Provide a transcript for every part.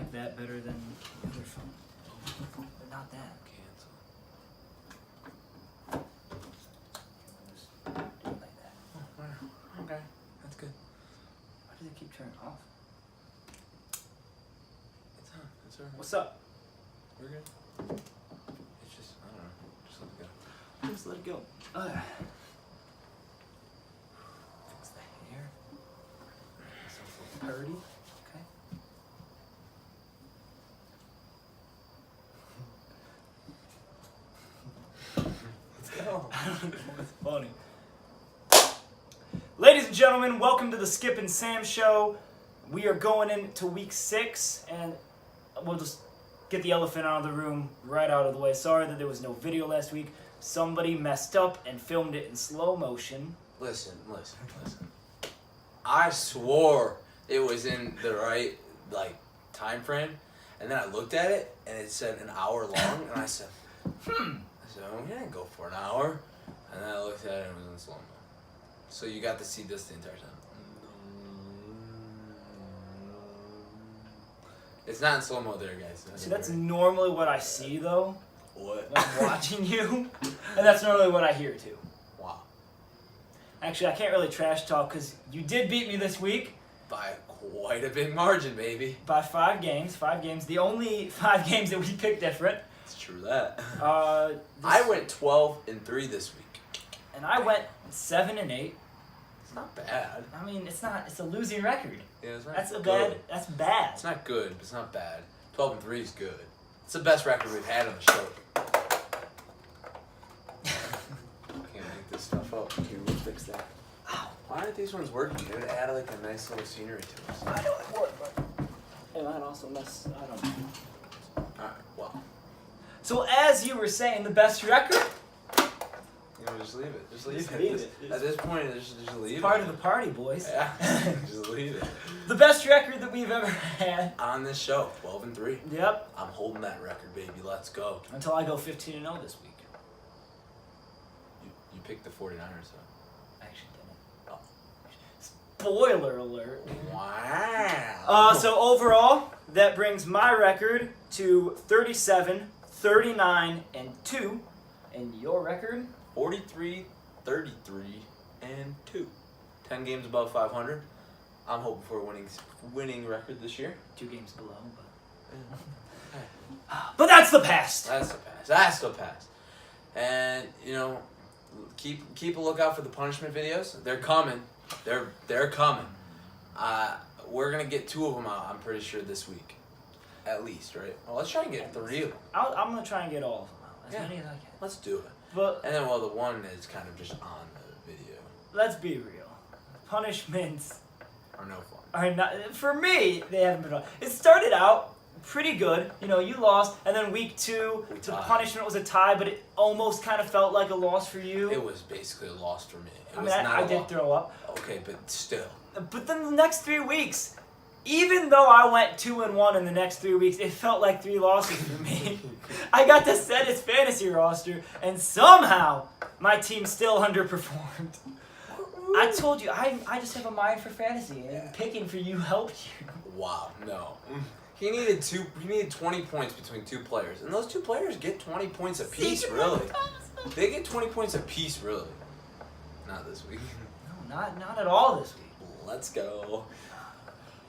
like that better than the other phone. But not that. Cancel. Just do it like that. Oh, wow. Okay. That's good. Why does it keep turning off? It's on. It's alright. What's up? We're good. It's just, I don't know. Just let it go. Just let it go. Fix the hair. So purdy. Okay. Let's go. I don't know what's funny. Ladies and gentlemen, welcome to the Skip and Sam Show. We are going into week 6, and we'll just get the elephant out of the room right out of the way. Sorry that there was no video last week. Somebody messed up and filmed it in slow motion. Listen. I swore it was in the right, time frame, and then I looked at it, and it said an hour long, and I said, I said, oh, we didn't go for an hour. And then I looked at it, and it was in slow-mo. So you got to see this the entire time. It's not in slow-mo there, guys. See, that's normally what I see, though, What? when I'm watching you. And that's normally what I hear, too. Wow. Actually, I can't really trash talk because you did beat me this week By quite a big margin, baby. by 5 games. 5 games. The only 5 games that we picked different. It's true that. I I went 12-3 this week. And I went 7-8. It's not bad. I mean, it's not. It's a losing record. Yeah, it's not That's a good. bad. That's bad. It's not good, but it's not bad. 12-3 is good. It's the best record we've had on the show. Can't make this stuff up. Here, we'll fix that. Why aren't these ones working? They would add a nice little scenery to us. I know it would, but it might also mess. I don't know. Alright, well. So as you were saying, the best record. Just leave it. Just Just leave leave it. it. At this point, just leave it. Part of the party, boys. Yeah, just leave it. The best record that we've ever had. On this show, 12-3. Yep. I'm holding that record, baby. Let's go. Until I go 15-0 this week. You picked the 49ers, though. I actually didn't. Oh. Spoiler alert. Wow. So overall, that brings my record to 37, 39, and 2. And your record? 43, 33, and 2. 10 games above 500. I'm hoping for a winning record this year. 2 games below, but. Hey, But that's the past. that's the past. That's the past. And keep a lookout for the punishment videos. They're coming. They're coming. We're gonna get 2 of them out. I'm pretty sure this week, at least, right? Well, let's try and get 3 of them. I'm gonna try and get all of them out, as Yeah. many as I can. Let's do it. But And then, the one is kind of just on the video let's be real. Punishments are no fun. are not, for me, they haven't been fun. It started out pretty good. You lost, and then week 2, We the tied. punishment was a tie, but it almost kind of felt like a loss for you. It was basically a loss for me. It I was mean, not I a did loss. throw up. Okay, but still. But then the next 3 weeks, even though I went 2-1 in the next 3 weeks, it felt like 3 losses for me. I got to set his fantasy roster, and somehow my team still underperformed. I told you, I just have a mind for fantasy, and picking for you helped you. Wow, no. He needed 20 points between 2 players, and those 2 players get 20 points apiece, really. They get 20 points apiece, really. Not this week. No, not at all this week. Let's go.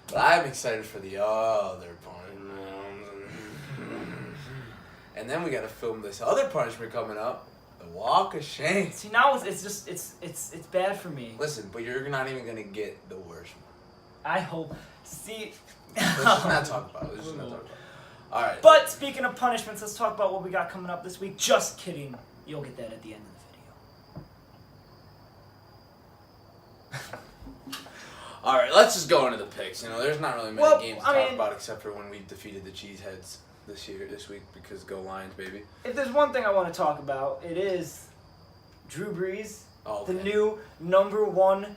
But I'm excited for the other punishment. And then we got to film this other punishment coming up, the Walk of Shame. See, now it's bad for me. Listen, but you're not even gonna get the worst one. I hope. See. Let's just not talk about it. Let's just not talk about it. All right. But speaking of punishments, let's talk about what we got coming up this week. Just kidding. You'll get that at the end of the video. All right, let's just go into the picks. There's not really many games to talk about except for when we defeated the Cheeseheads this week, because go Lions, baby. If there's one thing I want to talk about, it is Drew Brees, Okay. the new #1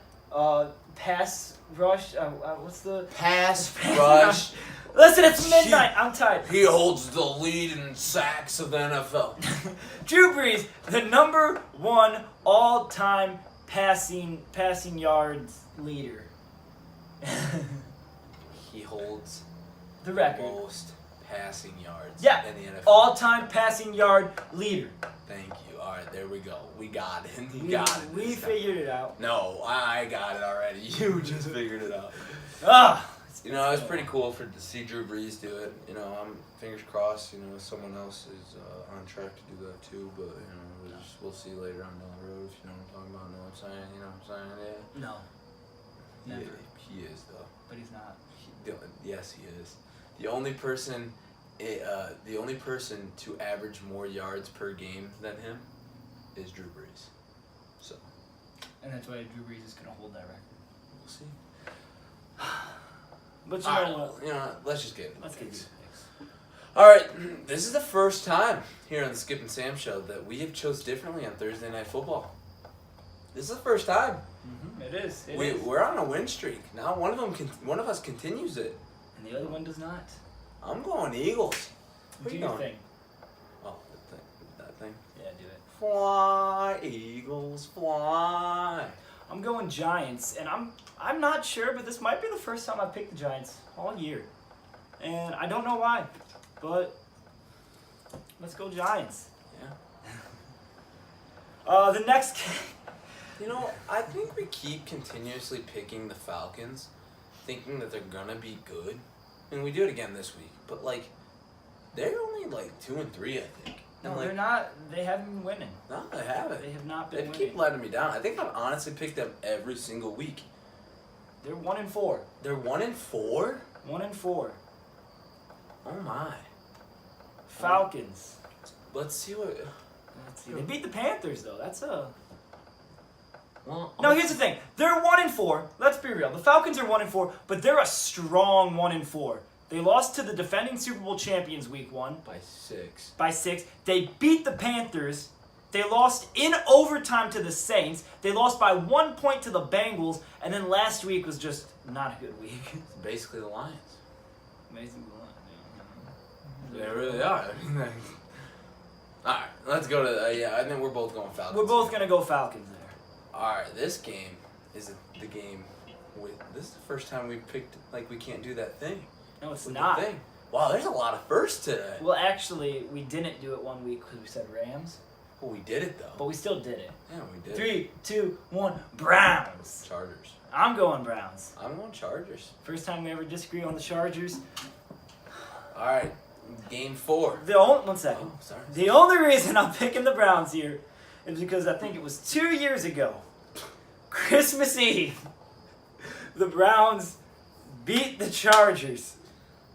pass rush. What's the Pass rush. Listen, it's midnight. I'm tired. He holds the lead in sacks of the NFL. Drew Brees, the #1 all-time passing yards leader. He holds the record. most passing yards Yeah, in the NFL. All-time passing yard leader. Thank you. All right, there we go. We got it. You got it. We this time. figured it out. No, I got it already. You just figured it out. Ah, You know, it was pretty cool to see Drew Brees do it. You know, I'm fingers crossed. You know, someone else is on track to do that too. But you know, we'll see later on down the road. If you know what I'm talking about, know what I'm saying. You know what I'm saying? Yeah. no, never. Yeah, he is though. But he's not. Yes, he is. The only person to average more yards per game than him is Drew Brees. So And that's why Drew Brees is going to hold that record. we'll see. But you All know right, what? you know, let's just get into Let's get things. these picks. All right, this is the first time here on the Skip and Sam show that we have chose differently on Thursday Night Football. This is the first time. Mm-hmm. It is. It is. We're on a win streak now. One of us continues it. And the other one does not. I'm going Eagles. Where Do you your going? thing. Oh, that thing. Yeah, do it. Fly, Eagles, fly. I'm going Giants, and I'm not sure, but this might be the first time I've picked the Giants all year. And I don't know why, but let's go Giants. Yeah. The next You know, I think we keep continuously picking the Falcons, thinking that they're gonna be good. And we do it again this week, but like, they're only like 2-3, I think. No, And, like, they're not. They haven't been winning. No, they haven't. They have not They been keep winning. letting me down. I think I've honestly picked them every single week. They're 1-4. They're 1-4. 1-4. Oh my. Falcons. Let's see what. Let's see. They beat the Panthers though. That's a. Well, No, here's the thing. They're 1-4. Let's be real. The Falcons are 1-4, but they're a strong 1-4. They lost to the defending Super Bowl champions week 1 by 6. by 6. They beat the Panthers. They lost in overtime to the Saints. They lost by 1 point to the Bengals, and then last week was just not a good week. It's basically the Lions. Amazing. They really are. All right, let's go to. Yeah, I think we're both going Falcons. We're both gonna go Falcons there. All right, this game is the game with. This is the first time we picked. Like, we can't do that thing. No, it's with not. The thing. Wow, there's a lot of firsts today. Well, actually, we didn't do it 1 week because we said Rams, Well, we did it though. but we still did it. Yeah, we did. 3, 2, 1, Browns. Chargers. I'm going Browns. I'm going Chargers. First time we ever disagree on the Chargers. All right, game 4. One second. Oh, sorry. The only reason I'm picking the Browns here is because I think it was 2 years ago, Christmas Eve, the Browns beat the Chargers.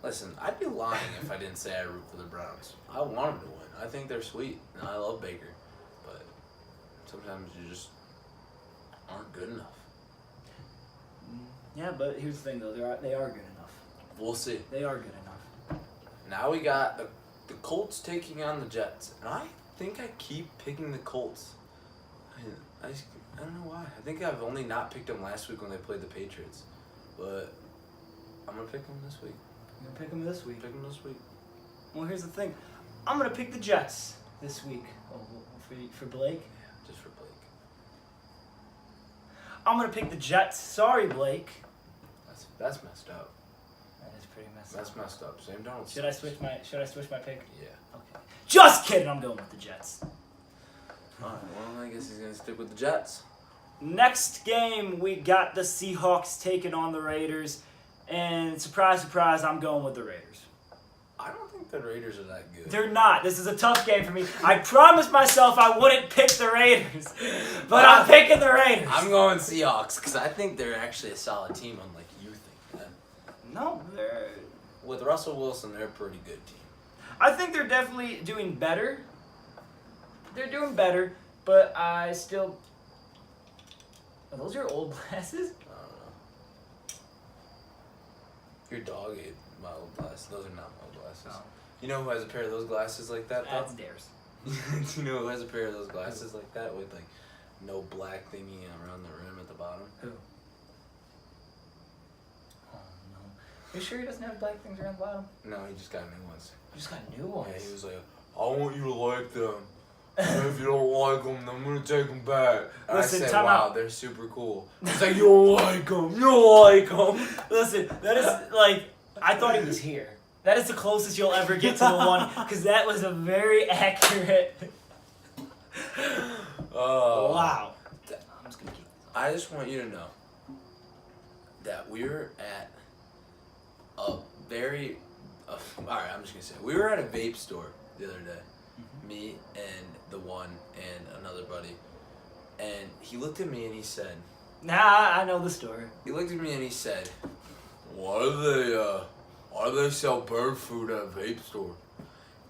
Listen, I'd be lying if I didn't say I root for the Browns. I want them to win. I think they're sweet, and I love Baker. But sometimes you just aren't good enough. Yeah, but here's the thing, though. They are good enough. We'll see. They are good enough. Now we got the Colts taking on the Jets. And I think I keep picking the Colts. I don't know why. I think I've only not picked them last week when they played the Patriots. But I'm going to pick them this week. I'm going to pick them this week. Pick them this week. Well, here's the thing. I'm going to pick the Jets this week. Oh, for Blake? Yeah, just for Blake. I'm going to pick the Jets. Sorry, Blake. That's messed up. That is pretty messed That's up. messed up. Same Donald. Should I switch my pick? Yeah. Okay. Just kidding. I'm going with the Jets. Alright, well, I guess he's going to stick with the Jets. Next game, we got the Seahawks taking on the Raiders. And surprise, surprise, I'm going with the Raiders. I don't think the Raiders are that good. They're not. This is a tough game for me. I promised myself I wouldn't pick the Raiders. But I'm picking the Raiders. I'm going Seahawks because I think they're actually a solid team, unlike you think. No, they're... With Russell Wilson, they're a pretty good team. I think they're definitely doing better. They're doing better, but I still... Are those your old glasses? I don't know. Your dog ate my old glasses. Those are not my old glasses. Oh. You know who has a pair of those glasses like that, though? That's theirs. Do you know who has a pair of those glasses like that with, like, no black thingy around the rim at the bottom? Who? Oh, no. You sure he doesn't have black things around the bottom? No, he just got new ones. You just got new ones. Yeah, he was like, I want you to like them. And if you don't like them, I'm going to take them back. And Listen, I said, time wow, out. they're super cool. He's like, you don't like them. You don't like them. Listen, that is like... I thought he was here. That is the closest you'll ever get to the one, because that was a very accurate. Oh. Wow. I'm just gonna keep. I just want you to know that we were at a very. Alright, I'm just gonna say. We were at a vape store the other day. Me and the one and another buddy. And he looked at me and he said. Nah, I know the story. He looked at me and he said, why do they sell bird food at a vape store?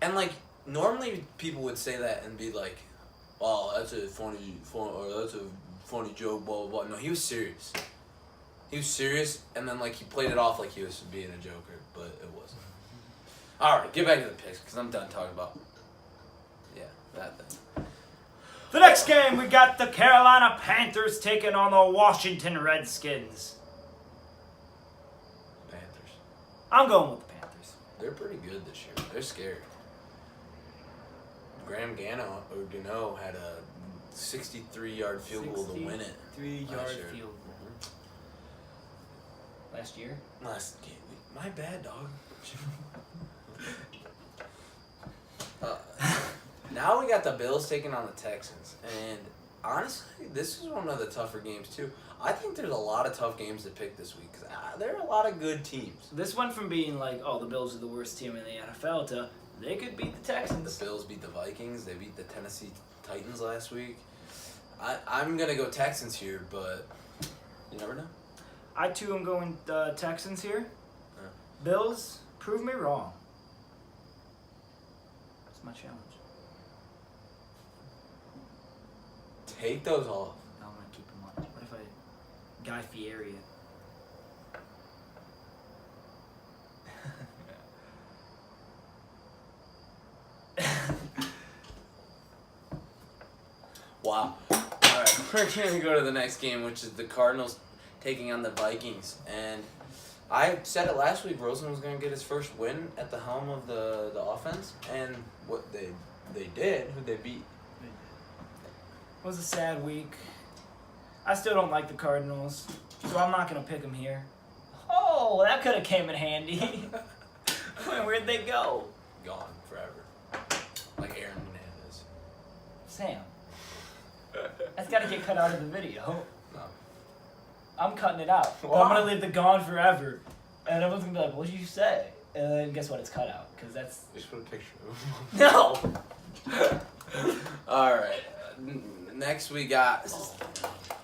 And like, normally people would say that and be like, oh, that's a funny joke, blah, blah, blah. No, he was serious. He was serious, and then like he played it off like he was being a joker, but it wasn't. Alright, get back to the picks, because I'm done talking about, that thing. The next game, we got the Carolina Panthers taking on the Washington Redskins. Panthers. I'm going with the Panthers. They're pretty good this year. They're scary. Graham Gano had a 63-yard field goal to win it. 3-yard field goal. Last year? Last game. My bad, dog. Now we got the Bills taking on the Texans. And honestly, this is one of the tougher games, too. I think there's a lot of tough games to pick this week, because there are a lot of good teams. This went from being like, oh, the Bills are the worst team in the NFL to they could beat the Texans. The Bills beat the Vikings. They beat the Tennessee Titans last week. I'm going to go Texans here, but you never know. I, too, am going Texans here. Yeah. Bills, prove me wrong. That's my challenge. Take those off. No, I'm going to keep them on. What if I... Guy Fieri it? Wow. Alright, we're going to go to the next game, which is the Cardinals taking on the Vikings. And I said it last week, Rosen was going to get his first win at the helm of the offense. And what they did, who they beat. It was a sad week. I still don't like the Cardinals, so I'm not going to pick them here. Oh, that could have came in handy. Where'd they go? Gone forever. Like Aaron Hernandez. Sam. That's got to get cut out of the video. No. I'm cutting it out. But I'm going to leave the gone forever. And everyone's going to be like, what did you say? And then guess what? It's cut out. Because that's... Just put a picture of him. No! Alright. Next we got...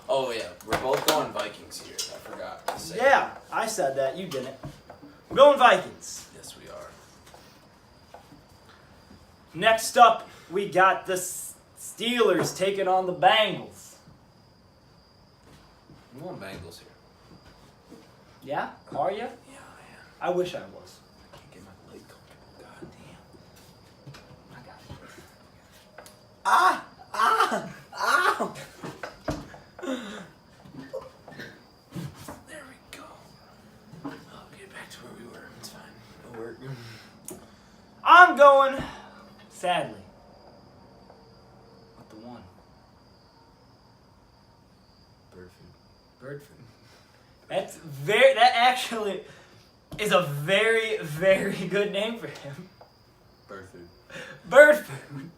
Oh yeah, we're both going Vikings here. I forgot to say. Yeah, I said that. You didn't. We're going Vikings. Yes, we are. Next up, we got the Steelers taking on the Bengals. I'm going Bengals here. Yeah? Are you? Yeah, I am. I wish I was. I can't get my leg comfortable. God damn. I got it. Ah! Ah! Ow! There we go. I'll get back to where we were. It's fine. It'll work. I'm going, sadly, with the one. Bird food. Bird food. That actually is a very, very good name for him. Bird food. Bird food.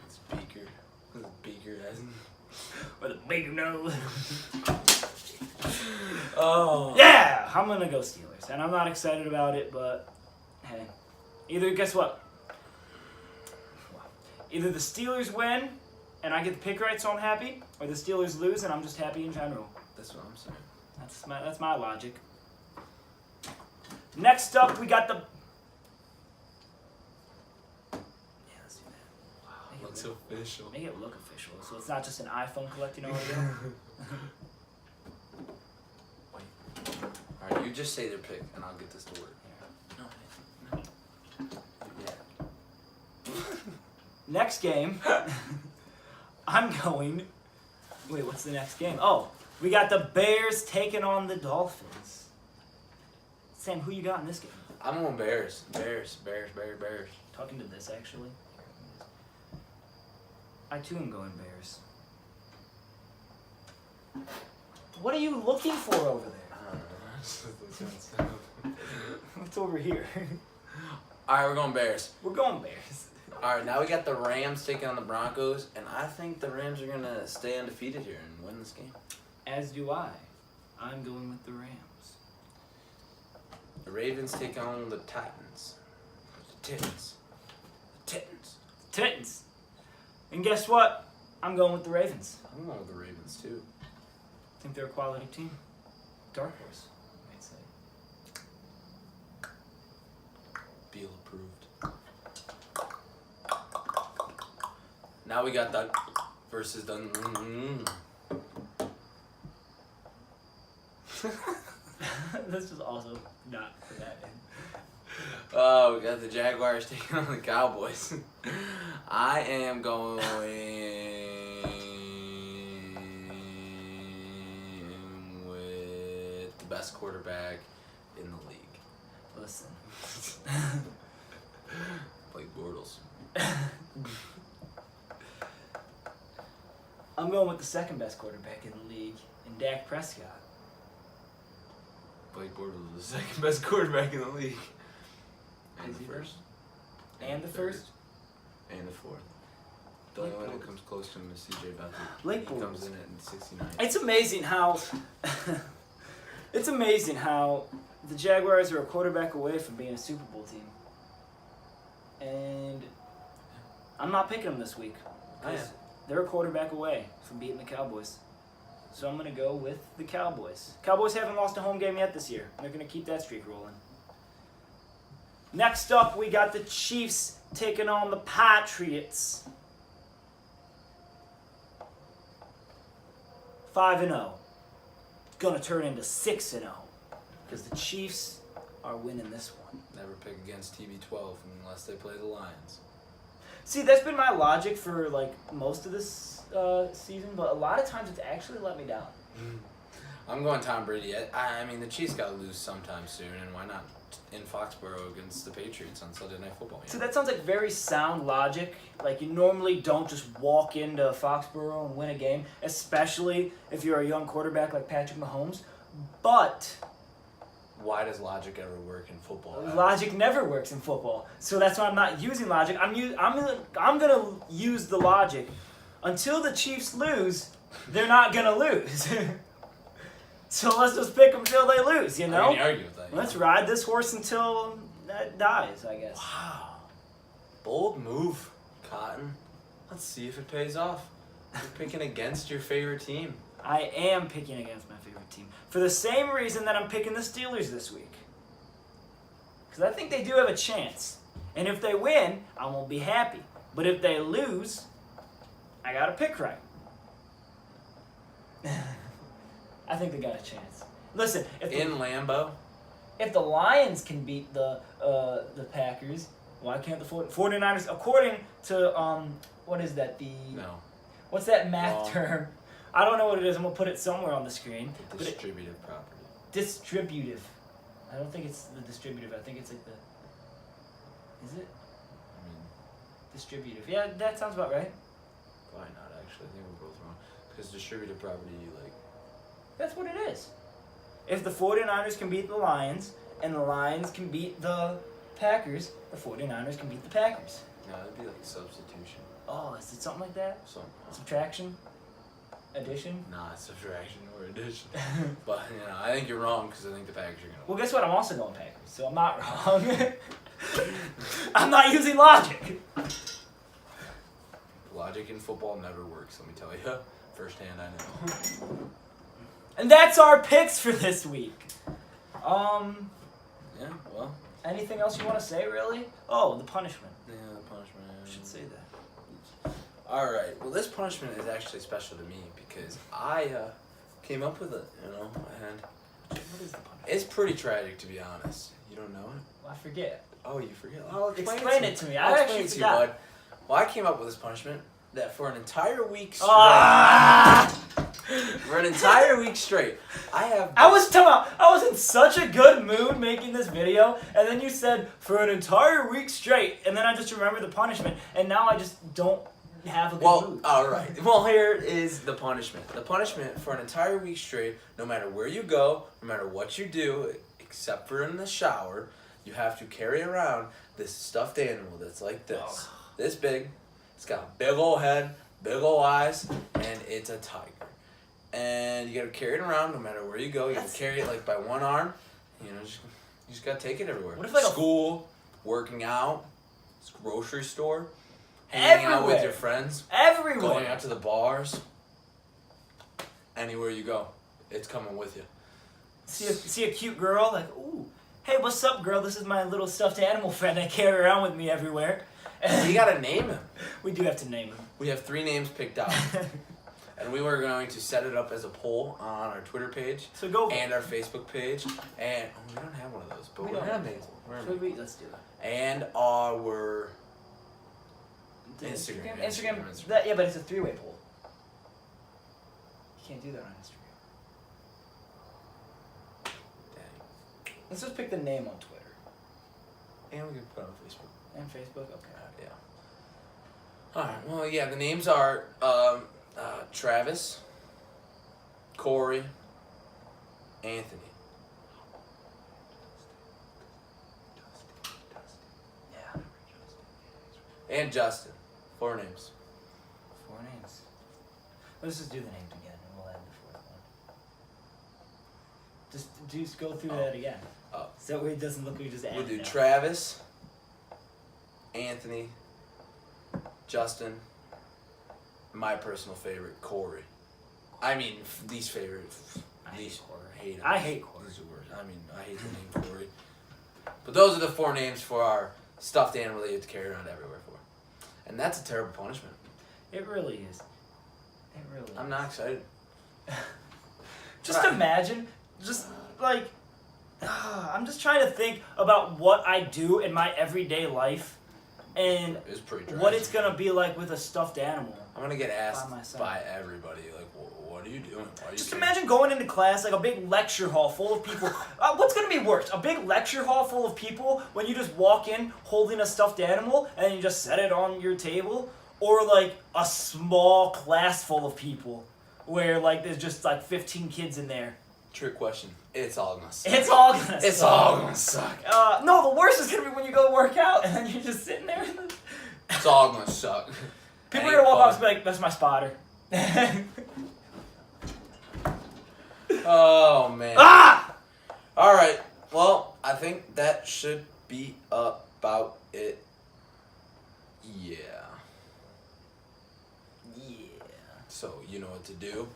It's Beaker. Beaker has. With a big nose. Oh. Yeah, I'm gonna go Steelers, and I'm not excited about it, but hey, guess what? Either the Steelers win, and I get the pick right, so I'm happy, or the Steelers lose, and I'm just happy in general. That's what I'm saying. That's my logic. Next up, we got the. Yeah, let's do that. Wow, Looks official. Make it look official, so it's not just an iPhone collecting audio. Alright, you just say their pick, and I'll get this to work. No. Yeah. Next game, I'm going. Wait, what's the next game? Oh, we got the Bears taking on the Dolphins. Sam, who you got in this game? I'm going Bears. Bears. Talking to this, actually. I, too, am going Bears. What are you looking for over there? I don't know. What's over here? All right, we're going Bears. We're going Bears. All right, now we got the Rams taking on the Broncos, and I think the Rams are gonna stay undefeated here and win this game. As do I. I'm going with the Rams. The Ravens take on the Titans. The Titans. The Titans. Titans. And guess what? I'm going with the Ravens. I'm going with the Ravens too. I think they're a quality team. Dark horse, you might say. Beal approved. Now we got the versus the. This is also not for that end. Oh, we got the Jaguars taking on the Cowboys. I am going with the best quarterback in the league. Listen. Blake Bortles. I'm going with the second best quarterback in the league, in Dak Prescott. Blake Bortles is the second best quarterback in the league. And Is the he first. And the first? And the fourth. The only one that comes close to him is CJ Beathard. Blake He comes Bortles. in at 69. It's amazing how it's amazing how the Jaguars are a quarterback away from being a Super Bowl team. And I'm not picking them this week. I am. They're a quarterback away from beating the Cowboys. So I'm going to go with the Cowboys. Cowboys haven't lost a home game yet this year. They're going to keep that streak rolling. Next up, we got the Chiefs taking on the Patriots. 5-0. Gonna turn into 6-0. Because the Chiefs are winning this one. Never pick against TB12 unless they play the Lions. See, that's been my logic for like most of this season, but a lot of times it's actually let me down. I'm going Tom Brady. I mean, the Chiefs got to lose sometime soon, and why not in Foxborough against the Patriots on Sunday Night Football? See, that sounds like very sound logic. Like, you normally don't just walk into Foxborough and win a game, especially if you're a young quarterback like Patrick Mahomes. But Why does logic ever work in football? logic never works in football. So that's why I'm not using logic. I'm gonna use the logic. Until the Chiefs lose, they're not gonna lose. So let's just pick them till they lose, you know? I can't argue with that. Let's ride this horse until it dies, I guess. Wow. Bold move, Cotton. Let's see if it pays off. You're picking against your favorite team. I am picking against my favorite team. For the same reason that I'm picking the Steelers this week. Because I think they do have a chance. And if they win, I won't be happy. But if they lose, I got to pick right. I think they got a chance. Listen, In Lambeau? if the Lions can beat the Packers, why can't the 49ers? According to, what is that? No. What's that math Wrong. term? I don't know what it is. I'm going to put it somewhere on the screen. But Distributive property. distributive. I don't think it's the distributive. I think it's like the... Is it? I mean, Distributive. Yeah, that sounds about right. probably not actually. I think we're both wrong. Because distributive property, like... That's what it is. If the 49ers can beat the Lions, and the Lions can beat the Packers, the 49ers can beat the Packers. No, it'd be like substitution. Oh, is it something like that? Subtraction? Addition? Nah, subtraction or addition. But, you know, I think you're wrong because I think the Packers are going to Well, guess what? I'm also going Packers, so I'm not wrong. I'm not using logic. Logic in football never works, let me tell you. Firsthand, I know. And that's our picks for this week. Yeah, well. Anything else you want to say, really? Oh, the punishment. Yeah, the punishment. I should say that. Alright, well, this punishment is actually special to me because I came up with it, you know, and What is the punishment? it's pretty tragic, to be honest. You don't know it? Well, I forget. Oh, you forget? I'll Explain it to me. I'll I explain actually it to you, forgot. bud. Well, I came up with this punishment that for an entire week straight, for an entire week straight, I was in such a good mood making this video, and then you said for an entire week straight, and then I just remembered the punishment, and now I just don't have a good mood. Alright. Well, here is the punishment. The punishment for an entire week straight, no matter where you go, no matter what you do, except for in the shower, you have to carry around this stuffed animal that's like this. This big. It's got a big old head, big old eyes, and it's a tiger. And you gotta carry it around no matter where you go. You gotta carry it like by one arm. You just gotta take it everywhere. What if, like, school, working out, grocery store, hanging out with your friends, everywhere, going out to the bars. Anywhere you go, it's coming with you. See a cute girl, like, ooh, hey, what's up, girl? This is my little stuffed animal friend I carry around with me everywhere. We gotta name him. We do have to name him. We have 3 names picked out. And we were going to set it up as a poll on our Twitter page and our Facebook page. And we don't have one of those, but we're amazing. Let's do it. And our Instagram. Yeah, but it's a 3-way poll. You can't do that on Instagram. Dang. Let's just pick the name on Twitter. And we can put it on Facebook. And Facebook? Okay. Yeah. Alright, well, yeah, the names are Travis, Corey, Anthony. Yeah. And Justin. 4 names. 4 names. Let's just do the names again and we'll add the 4th one. Just go through that again. Oh. So it doesn't look like we just added We'll do it. Travis, Anthony, Justin, my personal favorite, Corey. I mean, least favorite. I hate Corey. Hate I hate Corey. These are words. I mean, I hate the name Corey. But those are the 4 names for our stuffed animal that you have to carry around everywhere for. And that's a terrible punishment. It really is. It really is. I'm not excited. Just imagine, just like, I'm just trying to think about what I do in my everyday life and It's pretty what it's going to be like with a stuffed animal. I'm going to get asked myself. by everybody, like, what are you doing? Why are you Just doing imagine going into class, like a big lecture hall full of people. What's going to be worse? A big lecture hall full of people when you just walk in holding a stuffed animal and you just set it on your table? Or like a small class full of people where like there's just like 15 kids in there? Trick question. It's all going to suck. It's all going to suck. It's all going to suck. No, the worst is going to be when you go work out and then you're just sitting there. It's all going to suck. People are going to walk up and be like, that's my spotter. Oh, man. All right. Well, I think that should be about it. Yeah. So, you know what to do.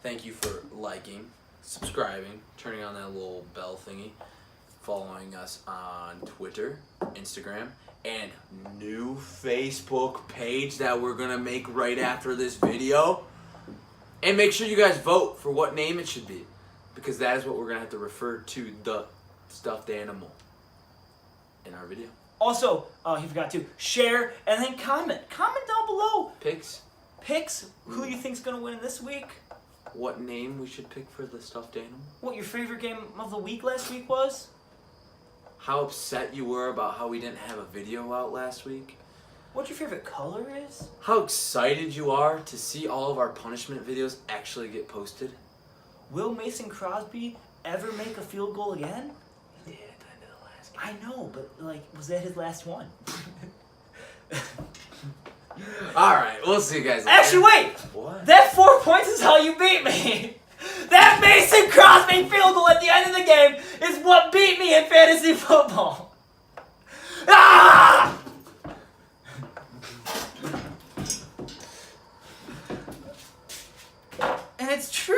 Thank you for liking, subscribing, turning on that little bell thingy, following us on Twitter, Instagram, and new Facebook page that we're going to make right after this video. And make sure you guys vote for what name it should be, because that is what we're going to have to refer to the stuffed animal in our video. Also, you forgot to share and then comment. Comment down below. Picks, who you think's going to win this week. What name we should pick for the stuffed animal. What your favorite game of the week last week was. How upset you were about how we didn't have a video out last week. What your favorite color is. How excited you are to see all of our punishment videos actually get posted. Will Mason Crosby ever make a field goal again? He did at the end of the last game. I know, but like, was that his last one? Alright, we'll see you guys later. Actually, wait! What? That 4 points is how you beat me! That Mason Crosby field goal at the end of the game is what beat me in fantasy football! Ah! And it's true.